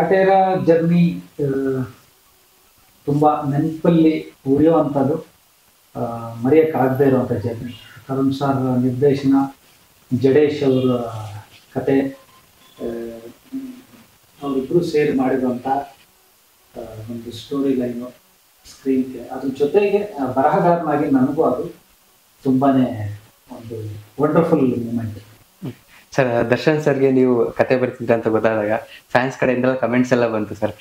Kaatera journey ತುಂಬಾ ನೆನಪಲ್ಲಿ ಉಳಿಯುವಂಥದ್ದು, ಮರೆಯೋಕ್ಕಾಗದೇ ಇರುವಂಥ ಜರ್ನಿ. ತರುಣ್ ಸರ್ ನಿರ್ದೇಶನ, ಜಡೇಶ್ ಅವರ ಕತೆ, ಅವರಿಬ್ಬರು ಸೇರಿ ಮಾಡಿರುವಂಥ ಒಂದು ಸ್ಟೋರಿ ಲೈನು, ಸ್ಕ್ರೀನ್ ಪ್ಲೇ, ಅದ್ರ ಜೊತೆಗೆ ಬರಹಗಾರನಾಗಿ ನನಗೂ ಅದು ತುಂಬಾನೇ ಒಂದು ವಂಡರ್ಫುಲ್ ಮೂಮೆಂಟ್. ಸರ್, ದರ್ಶನ್ ಸರ್ಗೆ ನೀವು ಕತೆ ಬರ್ತಿದ್ರ ಅಂತ ಗೊತ್ತಾದಾಗ ಫ್ಯಾನ್ಸ್ ಕಡೆಯಿಂದ ಕಮೆಂಟ್ಸ್ ಎಲ್ಲ ಬಂತು ಸರ್,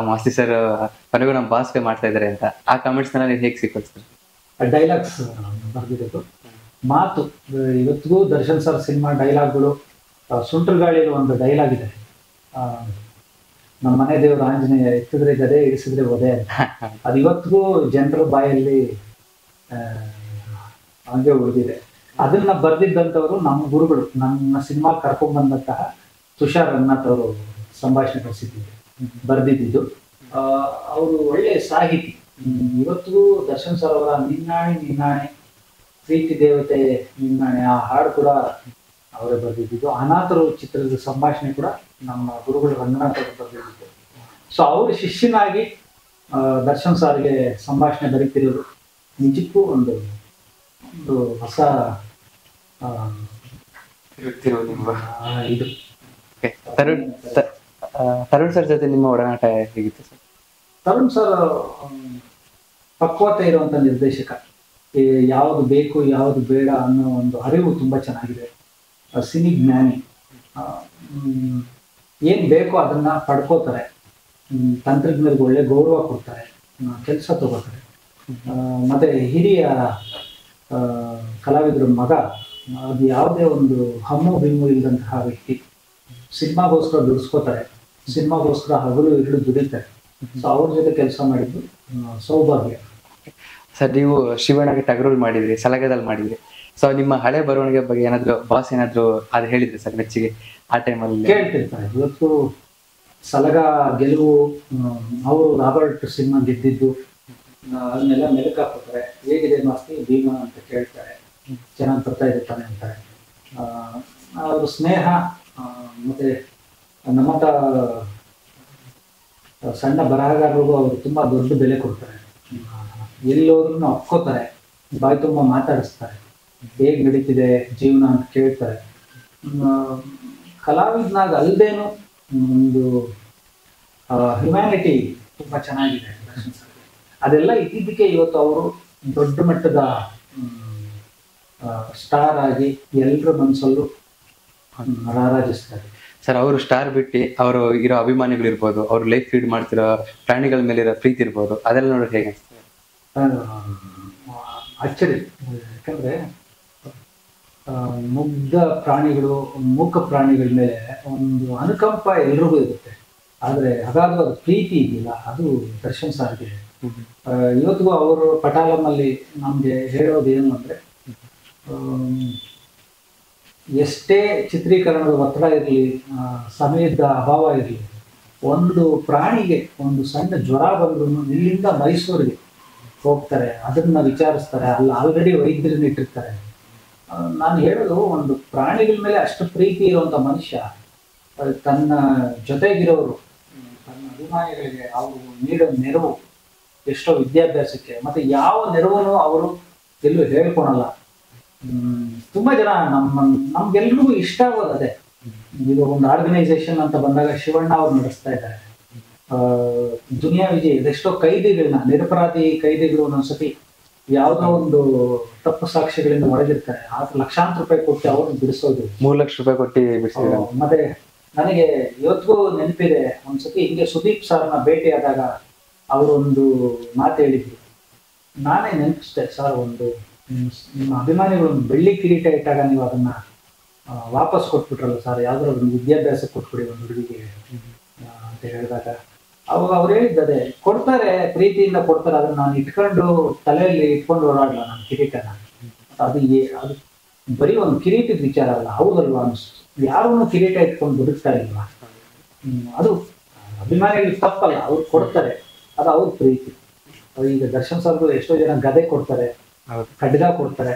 ಮಾಸ್ತಿ ಸರ್ ಕೊನೆಗೂ ನಮ್ಮ ಬಾಸ್ಗೆ ಮಾಡ್ತಾ ಇದ್ದಾರೆ ಅಂತ. ಆ ಕಮೆಂಟ್ಸ್ನೆಲ್ಲ ನೀವು ಹೇಗೆ ಸಿಕ್ಕೋದು ಸರ್? ಡೈಲಾಗ್ಸ್ ಬರೆದಿರೋದು ಮಾತು ಇವತ್ತಿಗೂ ದರ್ಶನ್ ಸರ್ ಸಿನಿಮಾ ಡೈಲಾಗ್ಗಳು. ಸುಂಟ್ರ ಗಾಳಿಯಲ್ಲಿ ಒಂದು ಡೈಲಾಗ್ ಇದೆ, ನಮ್ಮ ಮನೆ ದೇವರು ಆಂಜನೇಯ, ಎತ್ತಿದ್ರೆ ಗದೆ ಇಳಿಸಿದ್ರೆ ಒದೆ ಅಂತ. ಅದು ಇವತ್ತಿಗೂ ಜನರ ಬಾಯಲ್ಲಿ ಹಂಗೆ ಉಳಿದಿದೆ. ಅದನ್ನ ಬರೆದಿದ್ದಂಥವರು ನಮ್ಮ ಗುರುಗಳು, ನನ್ನ ಸಿನಿಮಾ ಕರ್ಕೊಂಡ್ ಬಂದಂತಹ ತುಷಾರ್ ರಂಗನಾಥ್ ಅವರು ಸಂಭಾಷಣೆ ಕಳಿಸಿದ್ರು, ಬರೆದಿದ್ದು. ಅವರು ಒಳ್ಳೆ ಸಾಹಿತಿ. ಇವತ್ತಿಗೂ ದರ್ಶನ್ ಸರ್ ಅವರ ನಿನ್ನಾಣೆ ನಿನ್ನಾಣೆ, ಪ್ರೀತಿ ದೇವತೆ ನಿನ್ನಾಣೆ, ಆ ಹಾಡು ಕೂಡ ಅವರೇ ಬರೆದಿದ್ದು. ಅನಾಥರು ಚಿತ್ರದ ಸಂಭಾಷಣೆ ಕೂಡ ನಮ್ಮ ಗುರುಗಳು ರಂಗನಾಥ್ ಅವರು ಬರೆದಿದ್ದು. ಸೊ ಅವ್ರ ಶಿಷ್ಯನಾಗಿ ದರ್ಶನ್ ಸರ್ಗೆ ಸಂಭಾಷಣೆ ಬರೀತಿರೋದು ನಿಜಕ್ಕೂ ಒಂದು ಹೊಸ ಇದು. ತರುಣ್ ಸರ್ ಜೊತೆ ನಿಮ್ಮ ಒಡನಾಟ ಹೇಗಿತ್ತು ಸರ್? ತರುಣ್ ಸರ್ ಪಕ್ವತೆ ಇರುವಂತ ನಿರ್ದೇಶಕ. ಯಾವುದು ಬೇಕು ಯಾವುದು ಬೇಡ ಅನ್ನೋ ಒಂದು ಅರಿವು ತುಂಬಾ ಚೆನ್ನಾಗಿದೆ. ಸಿನಿ ಜ್ಞಾನಿ. ಏನ್ ಬೇಕೋ ಅದನ್ನ ಪಡ್ಕೋತಾರೆ. ತಂತ್ರಜ್ಞರಿಗೆ ಒಳ್ಳೆ ಗೌರವ ಕೊಡ್ತಾರೆ, ಕೆಲಸ ತಗೋತಾರೆ. ಮತ್ತೆ ಹಿರಿಯ ಕಲಾವಿದ್ರ ಮಗ, ಅದು ಯಾವುದೇ ಒಂದು ಹಮ್ಮು ಬಿಮ್ಮು ಇಲ್ಲದಂತಹ ವ್ಯಕ್ತಿ. ಸಿನಿಮಾಗೋಸ್ಕರ ದುಡಿಸ್ಕೋತಾರೆ, ಸಿನಿಮಾಗೋಸ್ಕರ ಹಗಲು ಇರಲು ದುಡಿತಾರೆ. ಸೊ ಅವ್ರ ಜೊತೆ ಕೆಲಸ ಮಾಡಿದ್ದು ಸೌಭಾಗ್ಯ. ಸರ್, ನೀವು ಶಿವಣ್ಣಗೆ ಟಗರೋಲ್ ಮಾಡಿದ್ರಿ, ಸಲಗದಲ್ಲಿ ಮಾಡಿದ್ರಿ. ಸೊ ನಿಮ್ಮ ಹಳೆ ಬರವಣಿಗೆ ಬಗ್ಗೆ ಏನಾದ್ರು ಬಾಸ್ ಏನಾದ್ರು ಅದು ಹೇಳಿದ್ರಿ ಸರ್ ಮೆಚ್ಚುಗೆ ಆ ಟೈಮಲ್ಲಿ? ಕೇಳ್ತಿರ್ತಾರೆ. ಇವತ್ತು ಸಲಗ ಗೆಲುವು, ಅವರು ರಾಬರ್ಟ್ ಸಿನಿಮಾ ಗೆದ್ದಿದ್ದು, ಅದನ್ನೆಲ್ಲ ಮೆಲುಕು ಹಾಕ್ತಾರೆ. ಹೇಗಿದೆ ಮಾಸ್ತಿ ಭೀಮಾ ಅಂತ ಕೇಳ್ತಾರೆ, ಚೆನ್ನಾಗಿ ಬರ್ತಾ ಇರ್ತಾನೆ ಅಂತಾರೆ. ಅವ್ರ ಸ್ನೇಹ ಮತ್ತೆ ನಮ್ಮಂತ ಸಣ್ಣ ಬರಹಗಾರರಿಗೂ ಅವರು ತುಂಬಾ ದೊಡ್ಡ ಬೆಲೆ ಕೊಡ್ತಾರೆ. ಎಲ್ಲೋದ್ರೂ ಒಪ್ಕೋತಾರೆ, ಬಾಯಿ ತುಂಬ ಮಾತಾಡಿಸ್ತಾರೆ, ಹೇಗೆ ನಡೀತಿದೆ ಜೀವನ ಅಂತ ಕೇಳ್ತಾರೆ. ಕಲಾವಿದನಾಗ ಅಲ್ಲದೇನು ಒಂದು ಹ್ಯುಮ್ಯಾನಿಟಿ ತುಂಬಾ ಚೆನ್ನಾಗಿದೆ. ಅದೆಲ್ಲ ಇದ್ದಿದ್ದಕ್ಕೆ ಇವತ್ತು ಅವರು ದೊಡ್ಡ ಮಟ್ಟದ ಸ್ಟಾರ್ ಆಗಿ ಎಲ್ಲರ ಮನಸ್ಸಲ್ಲೂ ರಾರಾಜಿಸ್ತಾರೆ. ಸರ್, ಅವರು ಸ್ಟಾರ್ ಬಿಟ್ಟು ಅವರು ಇರೋ ಅಭಿಮಾನಿಗಳು ಇರ್ಬೋದು, ಅವ್ರು ಲೈಫ್ ಲೀಡ್ ಮಾಡ್ತಿರೋ ಪ್ರಾಣಿಗಳ ಮೇಲೆ ಇರೋ ಪ್ರೀತಿ ಇರ್ಬೋದು, ಅದೆಲ್ಲ ನೋಡೋದು ಹೇಗೆ? ಅಚ್ಚರಿ. ಯಾಕಂದ್ರೆ ಮುಗ್ಧ ಪ್ರಾಣಿಗಳು, ಮೂಕ ಪ್ರಾಣಿಗಳ ಮೇಲೆ ಒಂದು ಅನುಕಂಪ ಎಲ್ರಿಗೂ ಇರುತ್ತೆ. ಆದ್ರೆ ಅಗಾಧವಾದ ಪ್ರೀತಿ ಇದೆಯಲ್ಲ, ಅದು ದರ್ಶನ್ ಸಾರ್ಗೆ. ಇವತ್ತಿಗೂ ಅವರು ಪಟಾಲಮಲ್ಲಿ ನಮ್ಗೆ ಹೇಳೋದು ಏನು ಅಂದ್ರೆ, ಎಷ್ಟೇ ಚಿತ್ರೀಕರಣದ ಒತ್ತಡ ಇರಲಿ, ಸಮಯದ ಅಭಾವ ಇರಲಿ, ಒಂದು ಪ್ರಾಣಿಗೆ ಒಂದು ಸಣ್ಣ ಜ್ವರ ಬಂದ್ರು ಇಲ್ಲಿಂದ ಮೈಸೂರಿಗೆ ಹೋಗ್ತಾರೆ, ಅದನ್ನ ವಿಚಾರಿಸ್ತಾರೆ. ಅಲ್ಲಿ ಆಲ್ರೆಡಿ ವೈದ್ಯರನ್ನ ಇಟ್ಟಿರ್ತಾರೆ. ನಾನು ಹೇಳೋದು, ಒಂದು ಪ್ರಾಣಿಗಳ ಮೇಲೆ ಅಷ್ಟು ಪ್ರೀತಿ ಇರುವಂತ ಮನುಷ್ಯ ತನ್ನ ಜೊತೆಗಿರೋರು, ತನ್ನ ಅಭಿಮಾನಿಗಳಿಗೆ ಅವರು ನೀಡೋ ನೆರವು, ಎಷ್ಟೋ ವಿದ್ಯಾಭ್ಯಾಸಕ್ಕೆ, ಮತ್ತೆ ಯಾವ ನೆರವನ್ನು ಅವರು ಎಲ್ಲೂ ಹೇಳ್ಕೊಳಲ್ಲ. ತುಂಬಾ ಜನ ನಮ್ಗೆಲ್ರಿಗೂ ಇಷ್ಟ ಆಗೋದು ಅದೇ. ಈಗ ಒಂದು ಆರ್ಗನೈಸೇಷನ್ ಅಂತ ಬಂದಾಗ ಶಿವಣ್ಣ ಅವ್ರು ನಡೆಸ್ತಾ ಇದ್ದಾರೆ. ದುನಿಯಾ ವಿಜಯ್ ಎಷ್ಟೋ ಕೈದಿಗಳನ್ನ, ನಿರಪರಾಧಿ ಕೈದಿಗಳು ಒಂದೊಂದ್ಸತಿ ಯಾವುದೋ ಒಂದು ತಪ್ಪು ಸಾಕ್ಷ್ಯಗಳಿಂದ ಹೊರಗಿರ್ತಾರೆ, ಲಕ್ಷಾಂತರ ರೂಪಾಯಿ ಕೊಟ್ಟು ಅವ್ರನ್ನ ಬಿಡಿಸೋದು, 3 ಲಕ್ಷ ರೂಪಾಯಿ ಕೊಟ್ಟು ಬಿಡಿಸಿದ್ರು. ಮತ್ತೆ ನನಗೆ ಇವತ್ತಿಗೂ ನೆನಪಿದೆ, ಒಂದ್ಸತಿ ಹಿಂಗೆ ಸುದೀಪ್ ಸರ್ನ ಭೇಟಿಯಾದಾಗ ಅವರೊಂದು ಮಾತು ಹೇಳಿದ್ರು. ನಾನೇ ನೆನಪಿಸ್ದೆ, ಸರ್ ಒಂದು ನಿಮ್ಮ ಅಭಿಮಾನಿಗಳು ಒಂದು ಬೆಳ್ಳಿ ಕಿರೀಟ ಇಟ್ಟಾಗ ನೀವು ಅದನ್ನ ವಾಪಸ್ ಕೊಟ್ಬಿಟ್ರಲ್ಲ ಸರ್, ಯಾವ್ದಾದ್ರು ಒಂದು ವಿದ್ಯಾಭ್ಯಾಸ ಕೊಟ್ಬಿಡಿ ಒಂದು ಹುಡುಗಿಗೆ ಅಂತ ಹೇಳಿದಾಗ, ಅವಾಗ ಅವ್ರು ಹೇಳಿದ್ದದೆ, ಕೊಡ್ತಾರೆ, ಪ್ರೀತಿಯಿಂದ ಕೊಡ್ತಾರೆ, ಅದನ್ನ ನಾನು ಇಟ್ಕೊಂಡು ತಲೆಯಲ್ಲಿ ಇಟ್ಕೊಂಡು ಓಡಾಡಲ್ಲ ನನ್ನ ಕಿರೀಟನ. ಅದು ಬರೀ ಒಂದು ಕಿರೀಟದ ವಿಚಾರ ಅಲ್ಲ, ಹೌದಲ್ವಾ ಅನ್ಸ್ತು. ಯಾರನ್ನು ಕಿರೀಟ ಇಟ್ಕೊಂಡು ಬದುಕ್ತಾ ಇಲ್ವಾ? ಅದು ಅಭಿಮಾನಿಗಳಿಗೆ ತಪ್ಪಲ್ಲ, ಅವ್ರು ಕೊಡ್ತಾರೆ, ಅದು ಅವ್ರ ಪ್ರೀತಿ. ಈಗ ದರ್ಶನ್ ಸರ್ಗೂ ಎಷ್ಟೋ ಜನ ಗದೆ ಕೊಡ್ತಾರೆ, ಖಡ್ಗ ಕೊಡ್ತಾರೆ.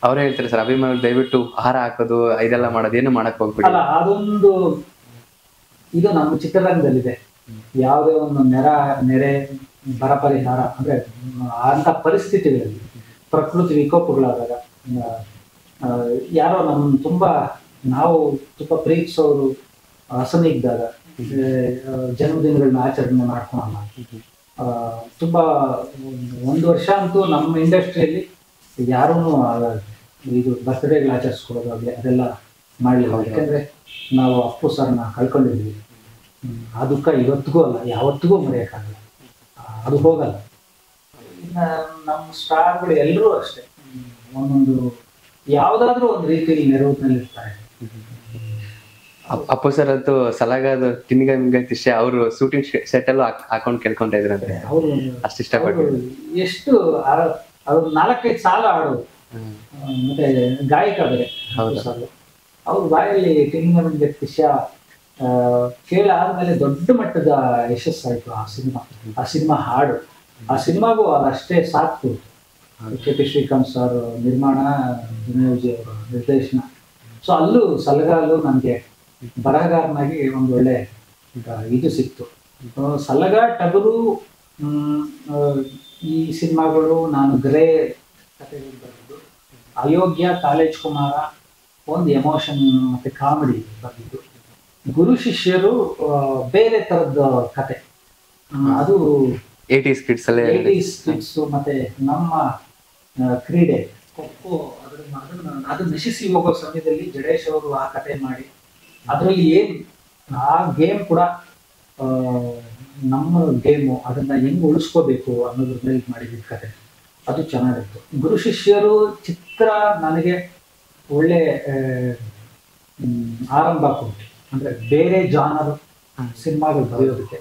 ಅವ್ರೇ ಹೇಳ್ತಾರೆ ಸರ್, ಅಭಿಮಾನಿಗಳು ದಯವಿಟ್ಟು ಆಹಾರ ಹಾಕೋದು ಇದೆಲ್ಲ ಮಾಡೋದು ಏನು ಮಾಡಕ್ ಹೋಗ್ಬಿಡಿ. ಅಲ್ಲ, ಅದೊಂದು ಇದು ನಮ್ಮ ಚಿತ್ರರಂಗದಲ್ಲಿದೆ. ಯಾವುದೇ ಒಂದು ನೆರೆ ಬರ ಪರಿಹಾರ ಅಂದ್ರೆ ಅಂತ ಪರಿಸ್ಥಿತಿಗಳಲ್ಲಿ ಪ್ರಕೃತಿ ವಿಕೋಪಗಳಾದಾಗ ಆ, ಯಾರೋ ನಮ್ಮ ನಾವು ತುಂಬಾ ಪ್ರೀತಿಸೋರು ಹಸನಿದ್ದಾಗ ಜನ್ಮದಿನಗಳನ್ನ ಆಚರಣೆ ಮಾಡ್ಕೊಳಲ್ಲ. ತುಂಬಾ ಒಂದು ವರ್ಷ ಅಂತೂ ನಮ್ಮ ಇಂಡಸ್ಟ್ರಿಯಲ್ಲಿ ಯಾರೂ ಇದು ಬರ್ತ್ಡೇಗಳು ಆಚರಿಸ್ಕೊಳ್ಳೋದಾಗ್ಲಿ ಅದೆಲ್ಲ ಮಾಡಲಿಲ್ಲ. ಯಾಕಂದ್ರೆ ನಾವು ಅಪ್ಪು ಸರ್ನ ಕಳ್ಕೊಂಡಿದ್ವಿ. ಆ ದುಃಖ ಇವತ್ತಿಗೂ ಅಲ್ಲ, ಯಾವತ್ತಿಗೂ ಮರೆಯೋಕ್ಕಾಗಲ್ಲ, ಅದು ಹೋಗಲ್ಲ. ಇನ್ನು ನಮ್ಮ ಸ್ಟಾರ್ಗಳು ಎಲ್ಲರೂ ಅಷ್ಟೇ ಒಂದೊಂದು ಯಾವುದಾದ್ರೂ ಒಂದು ರೀತಿಯಲ್ಲಿ ನೆರವಿನಲ್ಲಿ ಇರ್ತಾರೆ. ಅಪ್ಪು ಸರ್ ಅಂತೂ ಸಲಾಗದು ತಿನ್ನಿಗ ತಿಷ್ಟ ಅವರು ಶೂಟಿಂಗ್ ಸೆಟ್ ಅಲ್ಲೂ ಹಾಕೊಂಡು ಕೇಳ್ಕೊಂತ ಇದ್ರಂತೆ. ಅವರು ಅಷ್ಟು ಇಷ್ಟಪಟ್ಟು ಎಷ್ಟು ಅವ್ರು 4-5 ಸಾಲ ಆಡೋದು. ಮತ್ತೆ ಗಾಯಕ ಬೇರೆ ಅವ್ರ ಬಾಯಲ್ಲಿ ತಿನ್ನಿಗ ತಿಷ್ಟ ಕೇಳಾದ್ಮೇಲೆ ದೊಡ್ಡ ಮಟ್ಟದ ಯಶಸ್ಸಾಯ್ತು ಆ ಸಿನಿಮಾ ಹಾಡು. ಆ ಸಿನಿಮಾಗೂ ಅದಷ್ಟೇ ಸಾಕು. ಕೆ.ಪಿ. ಶ್ರೀಕಾಂತ್ ಸರ್ ನಿರ್ಮಾಣ, ವಿನೋಜಿ ಅವರ ನಿರ್ದೇಶನ. ಸೊ ಅಲ್ಲೂ ಸಲಗಾಲು ನನಗೆ ಬರಹಗಾರನಾಗಿ ಒಂದು ಒಳ್ಳೆ ಇದು ಸಿಕ್ತು. ಸಲಗ ಟಗರು ಈ ಸಿನಿಮಾಗಳು ನಾನು ಗ್ರೇ ಕಥೆಗಳು ಬರೆದಿದ್ದು, ಅಯೋಗ್ಯ, ಕಾಲೇಜ್ ಕುಮಾರ ಒಂದು ಎಮೋಷನ್ ಮತ್ತೆ ಕಾಮಿಡಿ ಬರೆದಿದ್ದು, ಗುರು ಶಿಷ್ಯರು ಬೇರೆ ತರದ ಕತೆ. ಅದು 80s kids ಅಲ್ಲೇ 80s kids ಮತ್ತೆ ನಮ್ಮ ಕ್ರೀಡೆ ಖೋಖೋ ಅದು ನಶಿಸಿ ಹೋಗೋ ಸಮಯದಲ್ಲಿ ಜಡೇಶ್ ಅವರು ಆ ಕತೆ ಮಾಡಿ ಅದರಲ್ಲಿ ಆ ಗೇಮ್ ಕೂಡ ನಮ್ಮ ಗೇಮು ಅದನ್ನ ಹೆಂಗ್ ಉಳಿಸ್ಕೋಬೇಕು ಅನ್ನೋದ್ರ ಮೇಲೆ ಮಾಡಿದ ಕತೆ. ಅದು ಚೆನ್ನಾಗಿತ್ತು. ಗುರು ಶಿಷ್ಯರು ಚಿತ್ರ ನನಗೆ ಒಳ್ಳೆ ಆರಂಭ ಕೊಟ್ಟು, ಅಂದ್ರೆ ಬೇರೆ ಜಾನರ್ ಸಿನಿಮಾಗಳು ಬರೆಯೋದಕ್ಕೆ.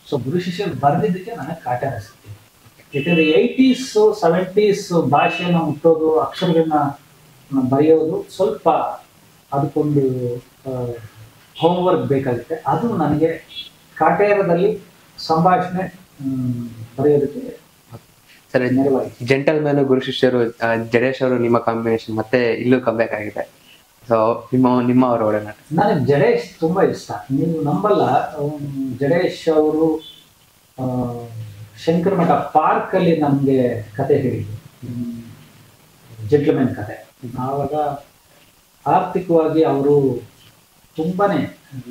ಸೊ ಗುರು ಶಿಷ್ಯರು ಬರೆದಿದ್ದಕ್ಕೆ ನನಗೆ ಕಾಟ ಅನಿಸ್ತೀನಿ. ಯಾಕಂದ್ರೆ 80s 70s ಭಾಷೆನ ಮುಟ್ಟೋದು, ಅಕ್ಷರಗಳನ್ನ ಬರೆಯೋದು ಸ್ವಲ್ಪ ಅದಕ್ಕೊಂದು ಹೋಮ್ವರ್ಕ್ ಬೇಕಾಗುತ್ತೆ. ಅದು ನನಗೆ ಕಾಟೇರದಲ್ಲಿ ಸಂಭಾಷಣೆ ಬರೆಯೋದಕ್ಕೆ ಸರ್. ಜೆಂಟಲ್ ಮ್ಯಾನ್, ಗುರು ಶಿಷ್ಯರು, ಜಡೇಶ್ ಅವರು ನಿಮ್ಮ ಕಾಂಬಿನೇಷನ್ ಮತ್ತೆ ಇಲ್ಲೂ ಕಂಬ್ಯಾಕ್ ಆಗಿದೆ. ಸೊ ನಿಮ್ಮ ಅವರ ಒಡನಾಟ. ನನಗೆ ಜಡೇಶ್ ತುಂಬಾ ಇಷ್ಟ. ನೀವು ನಂಬಲ್ಲ, ಜಡೇಶ್ ಅವರು ಶಂಕರಮಠ ಪಾರ್ಕ್ ಅಲ್ಲಿ ನಮ್ಗೆ ಕತೆ ಹೇಳಿದ್ರು, ಜೆಂಟ್ಲ್ಮನ್ ಕತೆ. ಆವಾಗ ಆರ್ಥಿಕವಾಗಿ ಅವರು ತುಂಬಾನೇ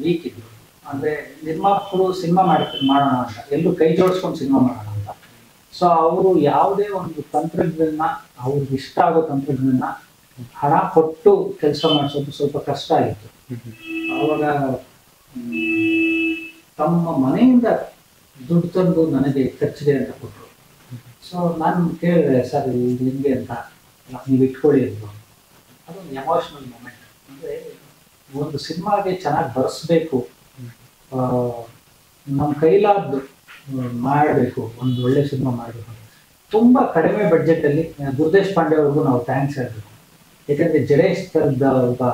ವೀಕ್ ಇದ್ರು. ಅಂದ್ರೆ ನಿರ್ಮಾಪಕರು ಸಿನಿಮಾ ಮಾಡೋಣ ಅಂತ, ಎಲ್ಲರೂ ಕೈ ಜೋಡಿಸ್ಕೊಂಡು ಸಿನಿಮಾ ಮಾಡೋಣ ಅಂತ. ಸೊ ಅವರು ಯಾವುದೇ ಒಂದು ತಂತ್ರಜ್ಞಾನ, ಅವ್ರಿಗೆ ಇಷ್ಟ ಆಗೋ ತಂತ್ರಜ್ಞಾನ ಹಣ ಕೊಟ್ಟು ಕೆಲಸ ಮಾಡಿಸೋದು ಸ್ವಲ್ಪ ಕಷ್ಟ ಆಗಿತ್ತು. ಆವಾಗ ತಮ್ಮ ಮನೆಯಿಂದ ದುಡ್ಡು ತಂದು ನನಗೆ ಖರ್ಚಿಗೆ ಅಂತ ಕೊಟ್ಟರು. ಸೊ ನಾನು ಕೇಳಿದೆ, ಸರ್ ಇದು ಹೆಂಗೆ ಅಂತ. ನೀವು ಇಟ್ಕೊಳ್ಳಿ ಅಂದರು. ಅದೊಂದು ಎಮೋಷನಲ್ ಮೂಮೆಂಟ್. ಅಂದರೆ ಒಂದು ಸಿನಿಮಾಗೆ ಚೆನ್ನಾಗಿ ಬರೆಸ್ಬೇಕು, ನಮ್ಮ ಕೈಲಾದ್ದು ಮಾಡಬೇಕು, ಒಂದು ಒಳ್ಳೆ ಸಿನಿಮಾ ಮಾಡಬೇಕು. ತುಂಬ ಕಡಿಮೆ ಬಡ್ಜೆಟಲ್ಲಿ ಗುರುದೇಶ್ ಪಾಂಡೆ ಅವ್ರಿಗೂ ನಾವು ಥ್ಯಾಂಕ್ಸ್ ಹೇಳಬೇಕು. ಯಾಕಂದರೆ ಜಡೇಶ್ ಥರದ ಒಬ್ಬ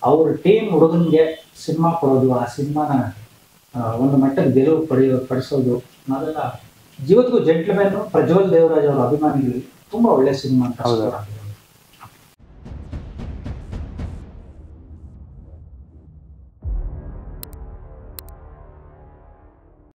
ಅವ್ರ ಟೀಮ್ ಹುಡುಗನಿಗೆ ಸಿನಿಮಾ ಕೊಡೋದು, ಆ ಸಿನಿಮಾನ ಒಂದು ಮಟ್ಟದ ಗೆಲುವು ಪಡಿಸೋದು, ಅದೆಲ್ಲ ಜೀವತ್ಗೂ ಜೆಂಟ್ಲ್ಮನ್ ಪ್ರಜ್ವಲ್ ದೇವರಾಜ್ ಅವರ ಅಭಿಮಾನಿಗಳಿಗೆ ತುಂಬ ಒಳ್ಳೆ ಸಿನಿಮಾ ಅಂತ.